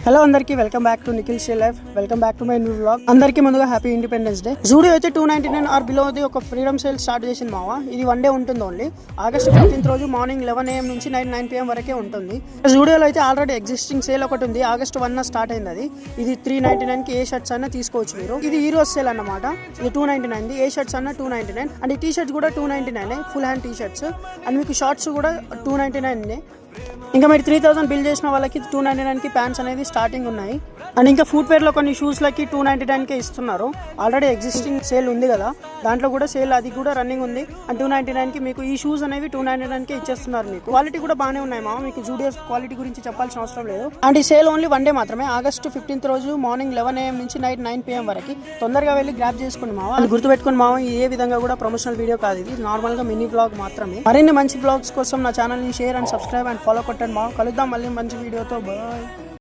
Hello అందరికీ welcome back to Nikhil షే life. Welcome back to my new vlog. అందరికీ ముందుగా హ్యాపీ ఇండిపెండెన్స్ డే. జూడియో అయితే 299 ఆర్ బిలోది ఒక ఫ్రీడమ్ సేల్ స్టార్ట్ చేసింది మావా. ఇది వన్ డే ఉంటుంది ఓన్లీ. ఆగస్ట్ 15th రోజు మార్నింగ్ 11 AM నుంచి నైట్ 9 PM వరకే ఉంటుంది. జూడియోలో అయితే ఆల్రెడీ ఎగ్జిస్టింగ్ సేల్ ఒకటి ఉంది. ఆగస్ట్ 1 స్టార్ట్ అయింది అది. ఇది 399కి ఏ షర్ట్స్ అయినా తీసుకోవచ్చు మీరు. ఇది ఈ రోజు సేల్ అన్నమాట. ఇది 299, ఏ షర్ట్స్ అన్న 299 అండ్ ఈ టీ షర్ట్స్ కూడా 299 full hand T shirts and మీకు షార్ట్స్ కూడా 299. ఇంకా మీరు 3000 బిల్ చేసిన వాళ్ళకి 299కి ప్యాంట్స్ అనేది స్టార్టింగ్ ఉన్నాయి. అండ్ ఇంకా ఫుట్వేర్లో కొన్ని షూస్లకి 299కే ఇస్తున్నారు. ఆల్రెడీ ఎగ్జిస్టింగ్ సేల్ ఉంది కదా, దాంట్లో కూడా సేల్ అది కూడా రన్నింగ్ ఉంది. అండ్ 299కి మీకు ఈ షూస్ అనేవి 299కే ఇచ్చేస్తున్నారు. మీకు క్వాలిటీ కూడా బాగానే ఉన్నాయి మా, మీకు జూడియో క్వాలిటీ గురించి చెప్పాల్సిన అవసరం లేదు. అండ్ ఈ సేల్ ఓన్లీ వన్ డే మాత్రమే. ఆగస్ట్ 15th రోజు మార్నింగ్ 11 AM నుంచి నైట్ 9 PM వరకు. తొందరగా వెళ్ళి గ్రాప్ చేసుకుని మావా. అది గుర్తుపెట్టుకుని మావా, ఏ విధంగా కూడా ప్రమోషనల్ వీడియో కాదు, ఇది నార్మల్ గా మినీ బ్లాగ్ మాత్రమే. మరిన్ని మంచి బ్లాగ్స్ కోసం నా ఛానల్ ని share and subscribe and follow కొట్టండి మావా. కలుద్దాం మళ్ళీ మంచి వీడియోతో. బాయ్.